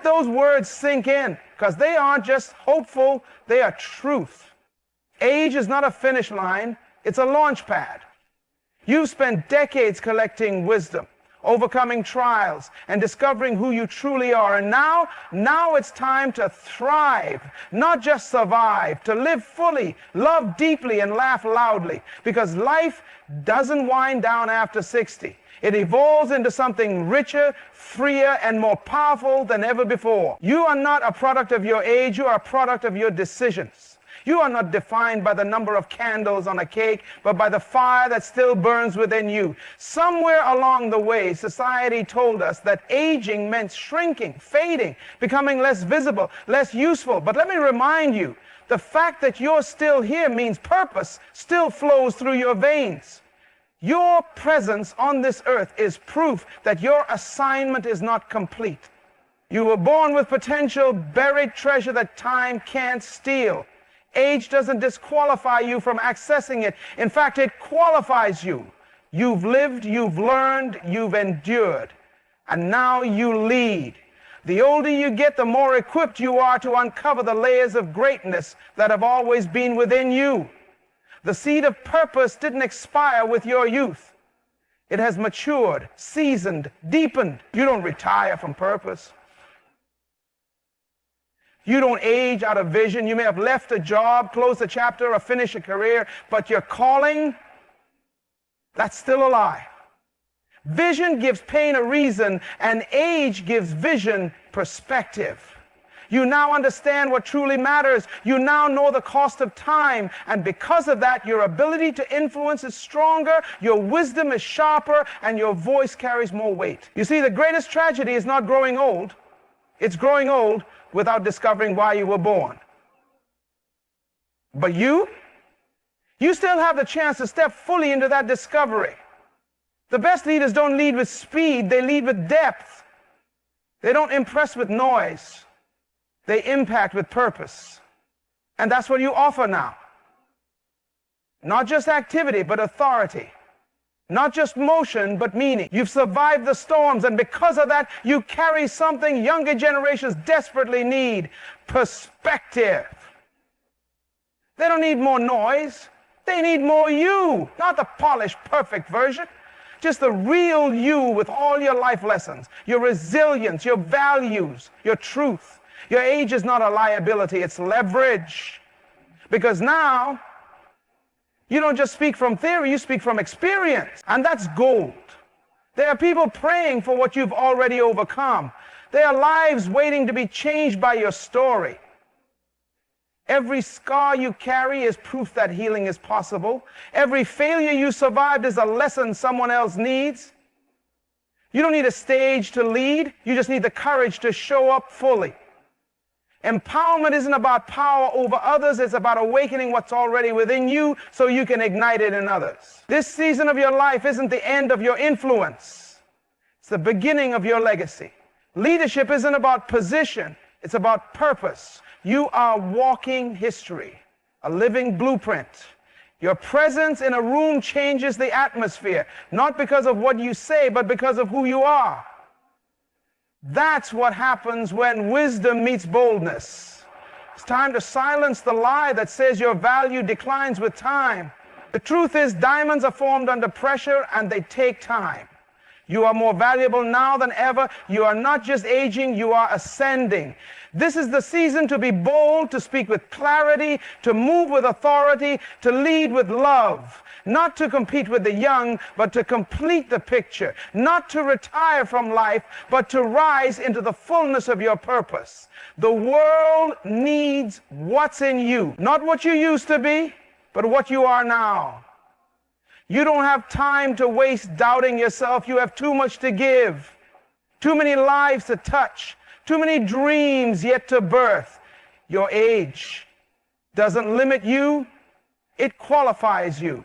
Let those words sink in, because they aren't just hopeful, they are truth. Age is not a finish line, it's a launch pad. You've spent decades collecting wisdom, overcoming trials, and discovering who you truly are. And now it's time to thrive, not just survive, to live fully, love deeply, and laugh loudly. Because life doesn't wind down after 60. It evolves into something richer, freer, and more powerful than ever before. You are not a product of your age, you are a product of your decisions. You are not defined by the number of candles on a cake, but by the fire that still burns within you. Somewhere along the way, society told us that aging meant shrinking, fading, becoming less visible, less useful. But let me remind you, the fact that you're still here means purpose still flows through your veins. Your presence on this earth is proof that your assignment is not complete. You were born with potential, buried treasure that time can't steal. Age doesn't disqualify you from accessing it. In fact, it qualifies you. You've lived, you've learned, you've endured, and now you lead. The older you get, the more equipped you are to uncover the layers of greatness that have always been within you. The seed of purpose didn't expire with your youth. It has matured, seasoned, deepened. You don't retire from purpose. You don't age out of vision. You may have left a job, closed a chapter, or finished a career, but your calling, that's still alive. Vision gives pain a reason, and age gives vision perspective. You now understand what truly matters. You now know the cost of time, and because of that, your ability to influence is stronger, your wisdom is sharper, and your voice carries more weight. You see, the greatest tragedy is not growing old. It's growing old without discovering why you were born. But you still have the chance to step fully into that discovery. The best leaders don't lead with speed, they lead with depth. They don't impress with noise, they impact with purpose. And that's what you offer now. Not just activity, but authority. Not just motion, but meaning. You've survived the storms, and because of that, you carry something younger generations desperately need: perspective. They don't need more noise. They need more you, not the polished, perfect version. Just the real you with all your life lessons, your resilience, your values, your truth. Your age is not a liability, it's leverage. Because now, you don't just speak from theory, you speak from experience. And that's gold. There are people praying for what you've already overcome. There are lives waiting to be changed by your story. Every scar you carry is proof that healing is possible. Every failure you survived is a lesson someone else needs. You don't need a stage to lead, you just need the courage to show up fully. Empowerment isn't about power over others, it's about awakening what's already within you so you can ignite it in others. This season of your life isn't the end of your influence, it's the beginning of your legacy. Leadership isn't about position, it's about purpose. You are walking history, a living blueprint. Your presence in a room changes the atmosphere, not because of what you say, but because of who you are. That's what happens when wisdom meets boldness. It's time to silence the lie that says your value declines with time. The truth is, diamonds are formed under pressure and they take time. You are more valuable now than ever. You are not just aging, you are ascending. This is the season to be bold, to speak with clarity, to move with authority, to lead with love. Not to compete with the young, but to complete the picture. Not to retire from life, but to rise into the fullness of your purpose. The world needs what's in you. Not what you used to be, but what you are now. You don't have time to waste doubting yourself. You have too much to give, too many lives to touch, too many dreams yet to birth. Your age doesn't limit you, it qualifies you.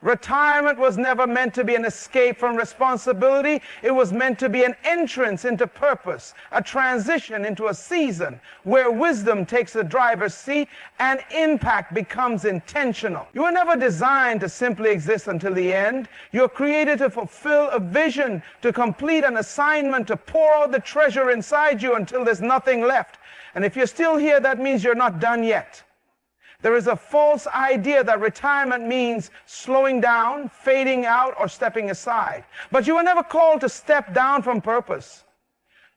Retirement was never meant to be an escape from responsibility. It was meant to be an entrance into purpose, a transition into a season where wisdom takes the driver's seat and impact becomes intentional. You were never designed to simply exist until the end. You're created to fulfill a vision, to complete an assignment, to pour out the treasure inside you until there's nothing left. And if you're still here, that means you're not done yet. There is a false idea that retirement means slowing down, fading out, or stepping aside. But you were never called to step down from purpose.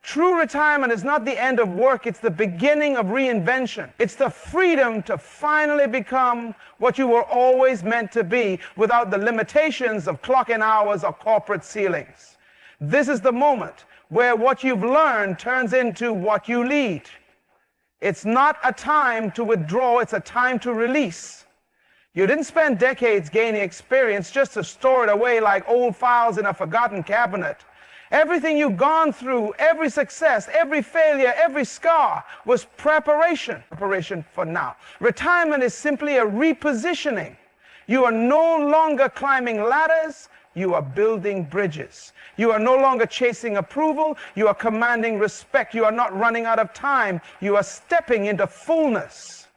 True retirement is not the end of work, it's the beginning of reinvention. It's the freedom to finally become what you were always meant to be without the limitations of clock-in hours or corporate ceilings. This is the moment where what you've learned turns into what you lead. It's not a time to withdraw, it's a time to release. You didn't spend decades gaining experience just to store it away like old files in a forgotten cabinet. Everything you've gone through, every success, every failure, every scar was preparation for now. Retirement is simply a repositioning. You are no longer climbing ladders, you are building bridges. You are no longer chasing approval. You are commanding respect. You are not running out of time. You are stepping into fullness.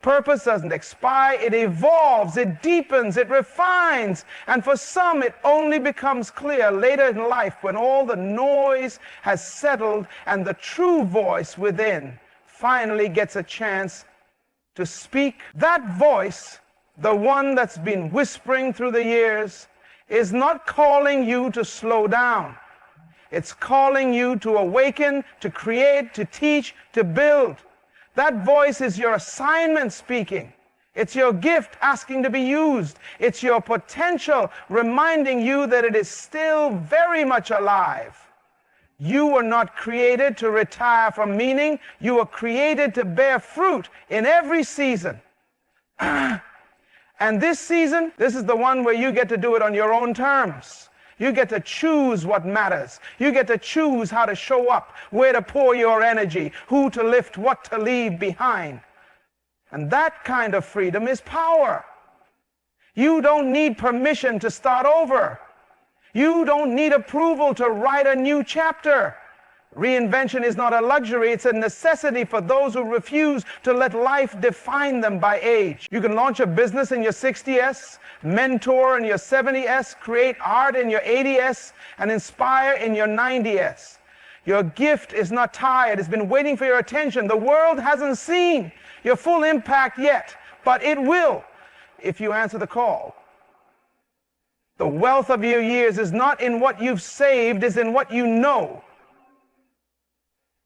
Purpose doesn't expire. It evolves. It deepens. It refines. And for some, it only becomes clear later in life when all the noise has settled and the true voice within finally gets a chance to speak. That voice, the one that's been whispering through the years, is not calling you to slow down. It's calling you to awaken, to create, to teach, to build. That voice is your assignment speaking. It's your gift asking to be used. It's your potential reminding you that it is still very much alive. You were not created to retire from meaning. You were created to bear fruit in every season. And this season, this is the one where you get to do it on your own terms. You get to choose what matters. You get to choose how to show up, where to pour your energy, who to lift, what to leave behind. And that kind of freedom is power. You don't need permission to start over. You don't need approval to write a new chapter. Reinvention is not a luxury, it's a necessity for those who refuse to let life define them by age. You can launch a business in your 60s, mentor in your 70s, create art in your 80s, and inspire in your 90s. Your gift is not tired, it's been waiting for your attention. The world hasn't seen your full impact yet, but it will if you answer the call. The wealth of your years is not in what you've saved, it's in what you know.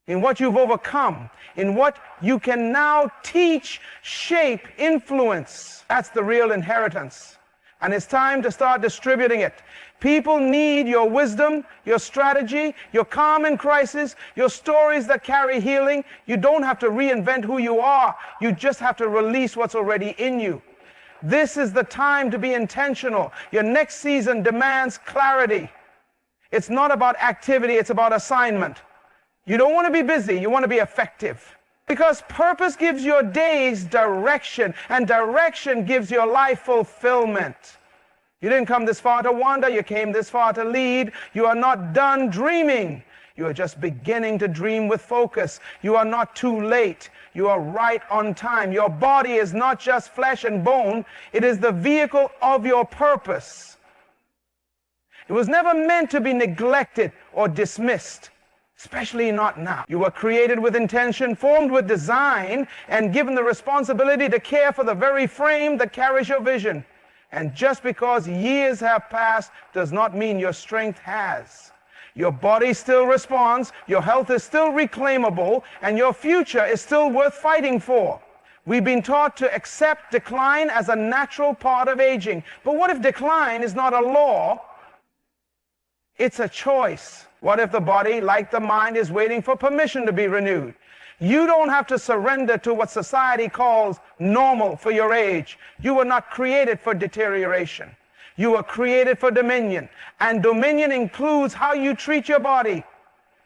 In what you've overcome, in what you can now teach, shape, influence. That's the real inheritance. And it's time to start distributing it. People need your wisdom, your strategy, your calm in crisis, your stories that carry healing. You don't have to reinvent who you are. You just have to release what's already in you. This is the time to be intentional. Your next season demands clarity. It's not about activity, it's about assignment. You don't want to be busy, you want to be effective. Because purpose gives your days direction, and direction gives your life fulfillment. You didn't come this far to wander, you came this far to lead. You are not done dreaming. You are just beginning to dream with focus. You are not too late. You are right on time. Your body is not just flesh and bone, it is the vehicle of your purpose. It was never meant to be neglected or dismissed. Especially not now. You were created with intention, formed with design, and given the responsibility to care for the very frame that carries your vision. And just because years have passed does not mean your strength has. Your body still responds, your health is still reclaimable, and your future is still worth fighting for. We've been taught to accept decline as a natural part of aging. But what if decline is not a law? It's a choice. What if the body, like the mind, is waiting for permission to be renewed? You don't have to surrender to what society calls normal for your age. You were not created for deterioration. You were created for dominion. And dominion includes how you treat your body.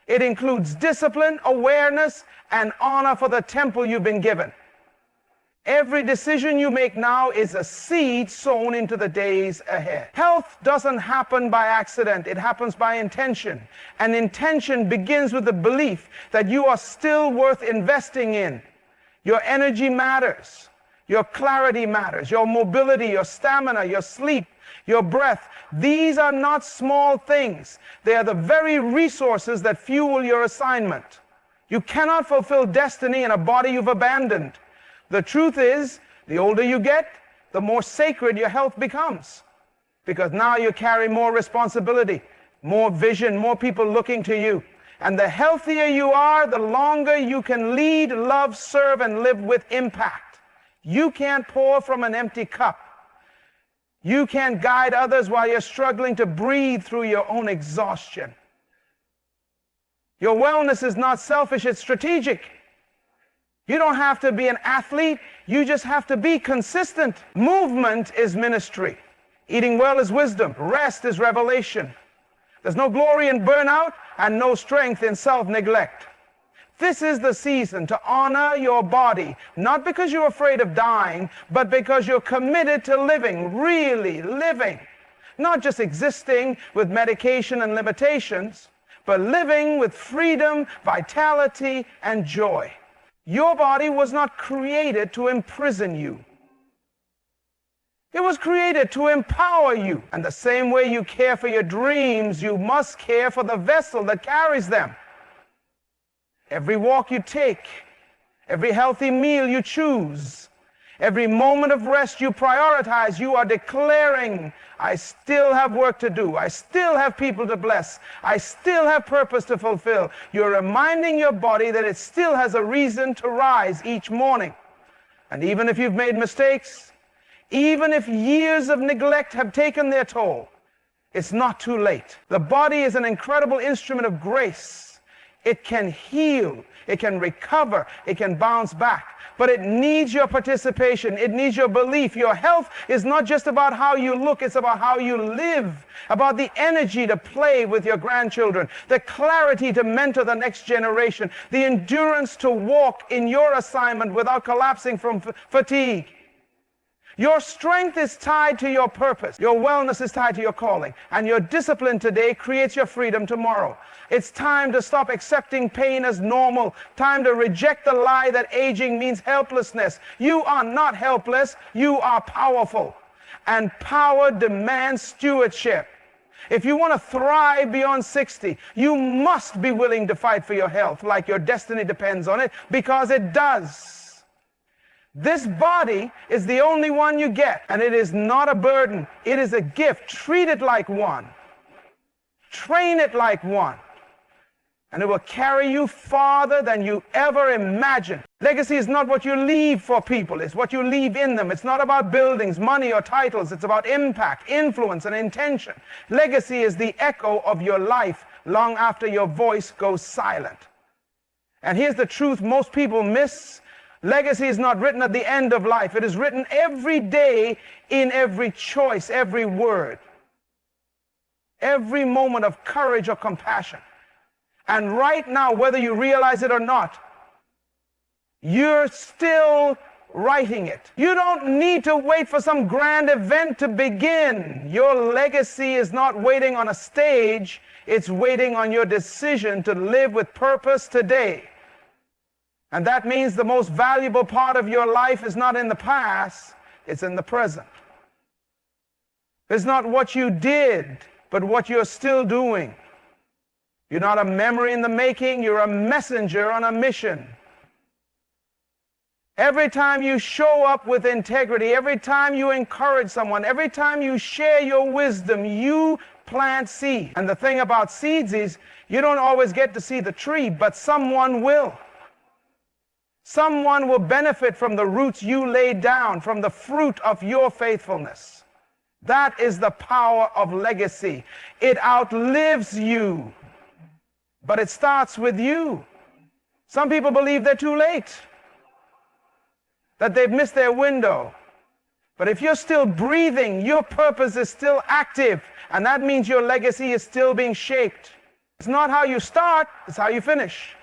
It includes discipline, awareness, and honor for the temple you've been given. Every decision you make now is a seed sown into the days ahead. Health doesn't happen by accident. It happens by intention. And intention begins with the belief that you are still worth investing in. Your energy matters. Your clarity matters. Your mobility, your stamina, your sleep, your breath. These are not small things. They are the very resources that fuel your assignment. You cannot fulfill destiny in a body you've abandoned. The truth is, the older you get, the more sacred your health becomes. Because now you carry more responsibility, more vision, more people looking to you. And the healthier you are, the longer you can lead, love, serve, and live with impact. You can't pour from an empty cup. You can't guide others while you're struggling to breathe through your own exhaustion. Your wellness is not selfish, it's strategic. You don't have to be an athlete. You just have to be consistent. Movement is ministry. Eating well is wisdom. Rest is revelation. There's no glory in burnout and no strength in self-neglect. This is the season to honor your body, not because you're afraid of dying, but because you're committed to living, really living. Not just existing with medication and limitations, but living with freedom, vitality, and joy. Your body was not created to imprison you. It was created to empower you. And the same way you care for your dreams, you must care for the vessel that carries them. Every walk you take, every healthy meal you choose, every moment of rest you prioritize, you are declaring, I still have work to do. I still have people to bless. I still have purpose to fulfill. You're reminding your body that it still has a reason to rise each morning. And even if you've made mistakes, even if years of neglect have taken their toll, it's not too late. The body is an incredible instrument of grace. It can heal, it can recover, it can bounce back. But it needs your participation. It needs your belief. Your health is not just about how you look, it's about how you live, about the energy to play with your grandchildren, the clarity to mentor the next generation, the endurance to walk in your assignment without collapsing from fatigue. Your strength is tied to your purpose. Your wellness is tied to your calling. And your discipline today creates your freedom tomorrow. It's time to stop accepting pain as normal. Time to reject the lie that aging means helplessness. You are not helpless. You are powerful. And power demands stewardship. If you want to thrive beyond 60, you must be willing to fight for your health like your destiny depends on it, because it does. This body is the only one you get, and it is not a burden. It is a gift. Treat it like one. Train it like one. And it will carry you farther than you ever imagined. Legacy is not what you leave for people. It's what you leave in them. It's not about buildings, money, or titles. It's about impact, influence, and intention. Legacy is the echo of your life long after your voice goes silent. And here's the truth most people miss. Legacy is not written at the end of life. It is written every day in every choice, every word, every moment of courage or compassion. And right now, whether you realize it or not, you're still writing it. You don't need to wait for some grand event to begin. Your legacy is not waiting on a stage. It's waiting on your decision to live with purpose today. And that means the most valuable part of your life is not in the past, it's in the present. It's not what you did, but what you're still doing. You're not a memory in the making, you're a messenger on a mission. Every time you show up with integrity, every time you encourage someone, every time you share your wisdom, you plant seeds. And the thing about seeds is you don't always get to see the tree, but someone will. Someone will benefit from the roots you laid down, from the fruit of your faithfulness. That is the power of legacy. It outlives you, but it starts with you. Some people believe they're too late, that they've missed their window. But if you're still breathing, your purpose is still active, and that means your legacy is still being shaped. It's not how you start, it's how you finish.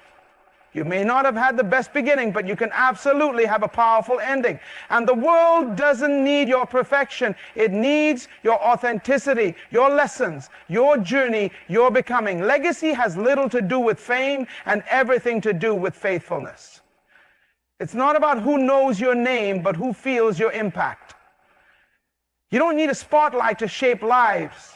You may not have had the best beginning, but you can absolutely have a powerful ending. And the world doesn't need your perfection. It needs your authenticity, your lessons, your journey, your becoming. Legacy has little to do with fame and everything to do with faithfulness. It's not about who knows your name, but who feels your impact. You don't need a spotlight to shape lives.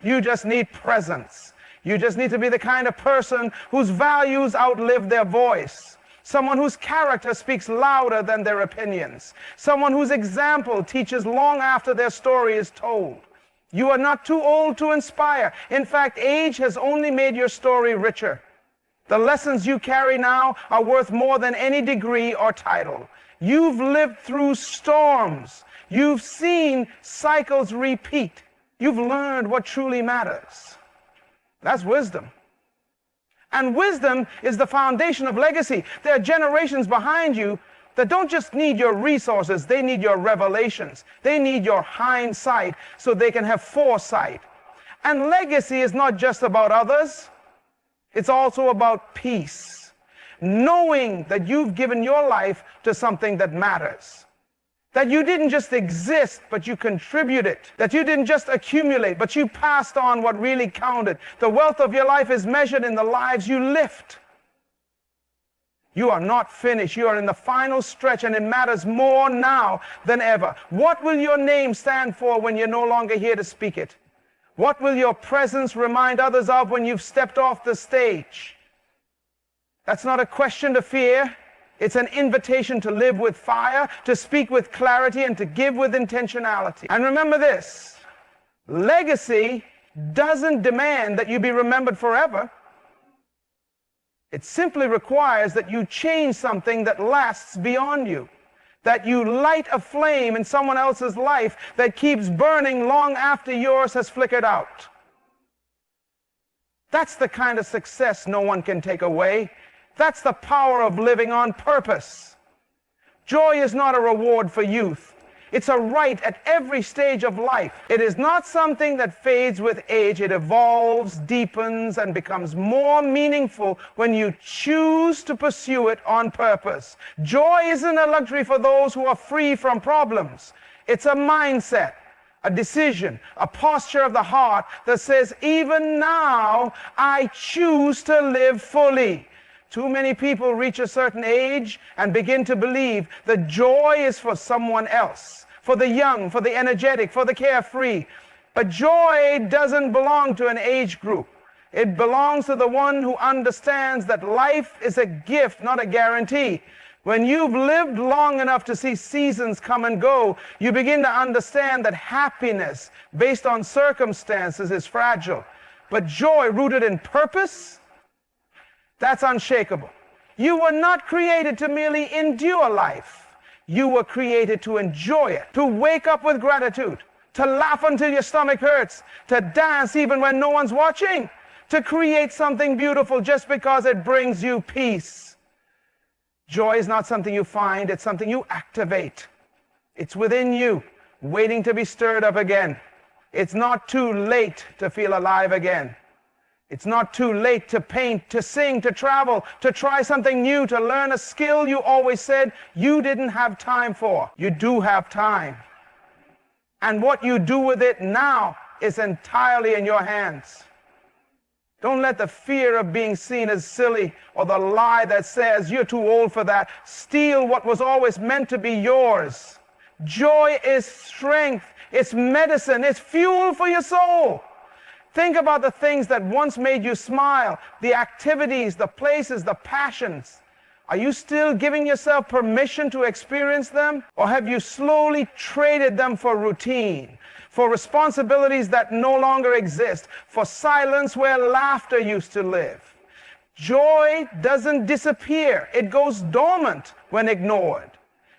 You just need presence. You just need to be the kind of person whose values outlive their voice. Someone whose character speaks louder than their opinions. Someone whose example teaches long after their story is told. You are not too old to inspire. In fact, age has only made your story richer. The lessons you carry now are worth more than any degree or title. You've lived through storms. You've seen cycles repeat. You've learned what truly matters. That's wisdom. And wisdom is the foundation of legacy. There are generations behind you that don't just need your resources, they need your revelations. They need your hindsight so they can have foresight. And legacy is not just about others, it's also about peace. Knowing that you've given your life to something that matters. That you didn't just exist, but you contributed. That you didn't just accumulate, but you passed on what really counted. The wealth of your life is measured in the lives you lived. You are not finished. You are in the final stretch, and it matters more now than ever. What will your name stand for when you're no longer here to speak it? What will your presence remind others of when you've stepped off the stage? That's not a question to fear. It's an invitation to live with fire, to speak with clarity, and to give with intentionality. And remember this, legacy doesn't demand that you be remembered forever. It simply requires that you change something that lasts beyond you, that you light a flame in someone else's life that keeps burning long after yours has flickered out. That's the kind of success no one can take away. That's the power of living on purpose. Joy is not a reward for youth. It's a right at every stage of life. It is not something that fades with age. It evolves, deepens, and becomes more meaningful when you choose to pursue it on purpose. Joy isn't a luxury for those who are free from problems. It's a mindset, a decision, a posture of the heart that says, even now, I choose to live fully. Too many people reach a certain age and begin to believe that joy is for someone else, for the young, for the energetic, for the carefree. But joy doesn't belong to an age group. It belongs to the one who understands that life is a gift, not a guarantee. When you've lived long enough to see seasons come and go, you begin to understand that happiness based on circumstances is fragile. But joy rooted in purpose, that's unshakable. You were not created to merely endure life. You were created to enjoy it, to wake up with gratitude, to laugh until your stomach hurts, to dance even when no one's watching, to create something beautiful just because it brings you peace. Joy is not something you find, it's something you activate. It's within you, waiting to be stirred up again. It's not too late to feel alive again. It's not too late to paint, to sing, to travel, to try something new, to learn a skill you always said you didn't have time for. You do have time. And what you do with it now is entirely in your hands. Don't let the fear of being seen as silly or the lie that says you're too old for that steal what was always meant to be yours. Joy is strength. It's medicine. It's fuel for your soul. Think about the things that once made you smile, the activities, the places, the passions. Are you still giving yourself permission to experience them? Or have you slowly traded them for routine, for responsibilities that no longer exist, for silence where laughter used to live? Joy doesn't disappear. It goes dormant when ignored.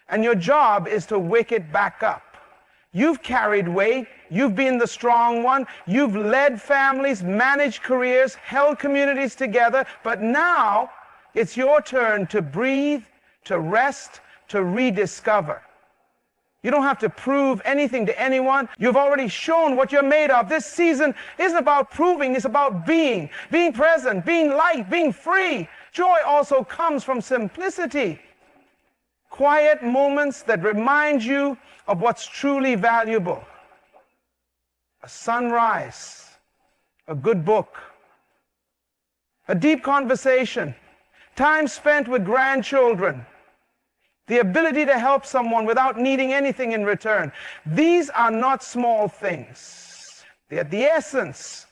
And your job is to wake it back up. You've carried weight. You've been the strong one. You've led families, managed careers, held communities together. But now it's your turn to breathe, to rest, to rediscover. You don't have to prove anything to anyone. You've already shown what you're made of. This season isn't about proving, it's about being present, being light, being free. Joy also comes from simplicity. Quiet moments that remind you of what's truly valuable. A sunrise, a good book, a deep conversation, time spent with grandchildren, the ability to help someone without needing anything in return. These are not small things. They're the essence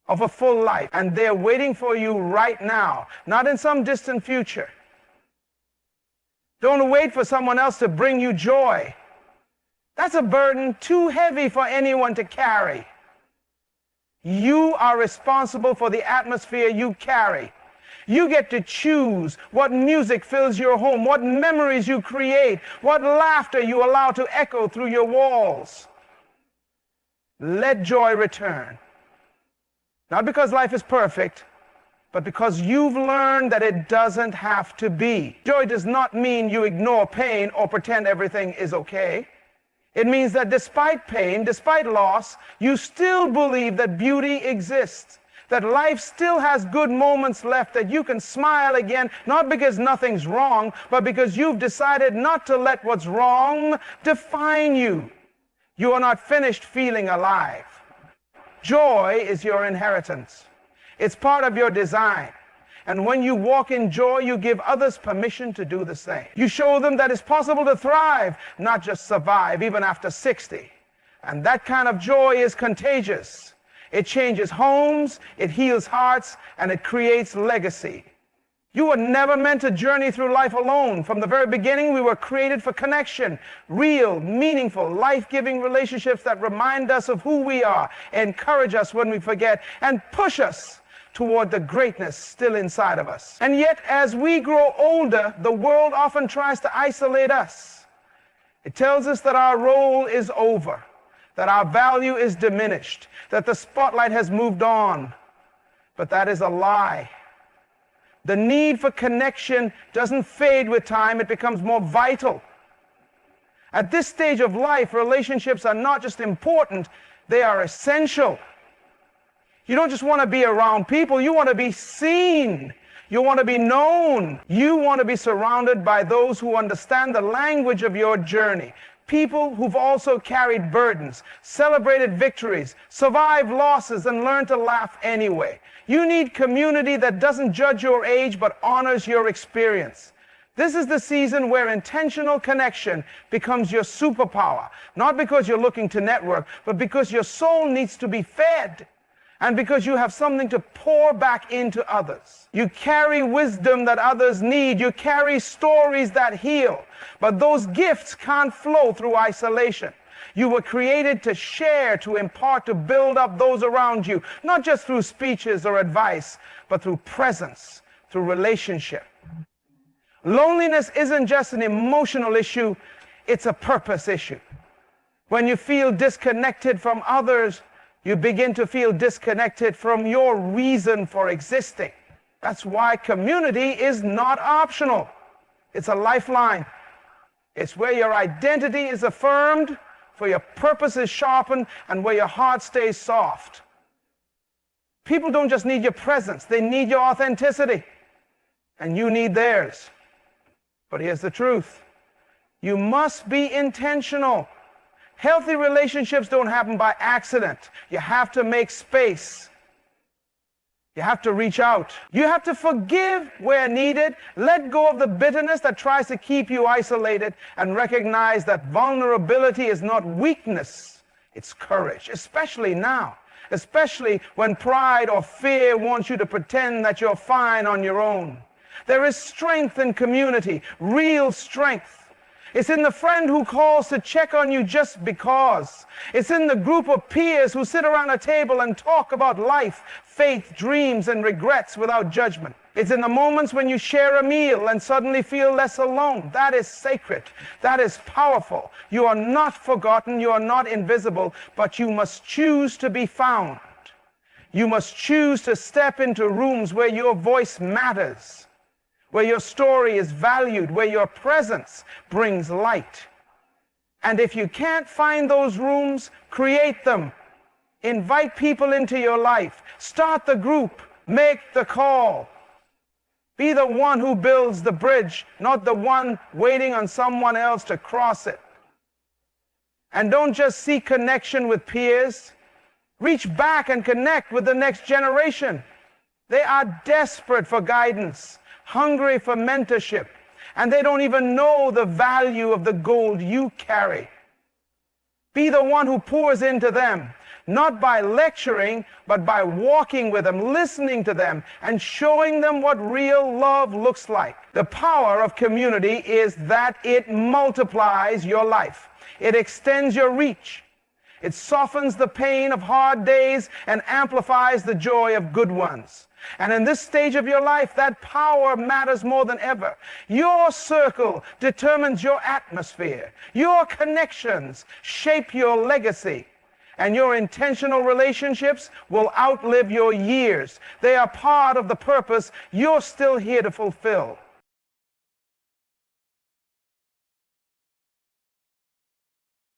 of a full life, and they're waiting for you right now, not in some distant future. Don't wait for someone else to bring you joy. That's a burden too heavy for anyone to carry. You are responsible for the atmosphere you carry. You get to choose what music fills your home, what memories you create, what laughter you allow to echo through your walls. Let joy return. Not because life is perfect, but because you've learned that it doesn't have to be. Joy does not mean you ignore pain or pretend everything is okay. It means that despite pain, despite loss, you still believe that beauty exists, that life still has good moments left, that you can smile again, not because nothing's wrong, but because you've decided not to let what's wrong define you. You are not finished feeling alive. Joy is your inheritance. It's part of your design. And when you walk in joy, you give others permission to do the same. You show them that it's possible to thrive, not just survive, even after 60. And that kind of joy is contagious. It changes homes, it heals hearts, and it creates legacy. You were never meant to journey through life alone. From the very beginning, we were created for connection, real, meaningful, life-giving relationships that remind us of who we are, encourage us when we forget, and push us toward the greatness still inside of us. And yet, as we grow older, the world often tries to isolate us. It tells us that our role is over, that our value is diminished, that the spotlight has moved on. But that is a lie. The need for connection doesn't fade with time, it becomes more vital. At this stage of life, relationships are not just important, they are essential. You don't just want to be around people, you want to be seen. You want to be known. You want to be surrounded by those who understand the language of your journey. People who've also carried burdens, celebrated victories, survived losses, and learned to laugh anyway. You need community that doesn't judge your age but honors your experience. This is the season where intentional connection becomes your superpower. Not because you're looking to network, but because your soul needs to be fed. And because you have something to pour back into others. You carry wisdom that others need. You carry stories that heal. But those gifts can't flow through isolation. You were created to share, to impart, to build up those around you, not just through speeches or advice, but through presence, through relationship. Loneliness isn't just an emotional issue, it's a purpose issue. When you feel disconnected from others, you begin to feel disconnected from your reason for existing. That's why community is not optional. It's a lifeline. It's where your identity is affirmed, where your purpose is sharpened, and where your heart stays soft. People don't just need your presence, they need your authenticity. And you need theirs. But here's the truth. You must be intentional. Healthy relationships don't happen by accident. You have to make space. You have to reach out. You have to forgive where needed. Let go of the bitterness that tries to keep you isolated and recognize that vulnerability is not weakness, it's courage, especially now. Especially when pride or fear wants you to pretend that you're fine on your own. There is strength in community, real strength. It's in the friend who calls to check on you just because. It's in the group of peers who sit around a table and talk about life, faith, dreams, and regrets without judgment. It's in the moments when you share a meal and suddenly feel less alone. That is sacred. That is powerful. You are not forgotten. You are not invisible, but you must choose to be found. You must choose to step into rooms where your voice matters, where your story is valued, where your presence brings light. And if you can't find those rooms, create them. Invite people into your life. Start the group. Make the call. Be the one who builds the bridge, not the one waiting on someone else to cross it. And don't just seek connection with peers. Reach back and connect with the next generation. They are desperate for guidance, hungry for mentorship, and they don't even know the value of the gold you carry. Be the one who pours into them, not by lecturing, but by walking with them, listening to them, and showing them what real love looks like. The power of community is that it multiplies your life. It extends your reach. It softens the pain of hard days and amplifies the joy of good ones. And in this stage of your life, that power matters more than ever. Your circle determines your atmosphere. Your connections shape your legacy. And your intentional relationships will outlive your years. They are part of the purpose you're still here to fulfill.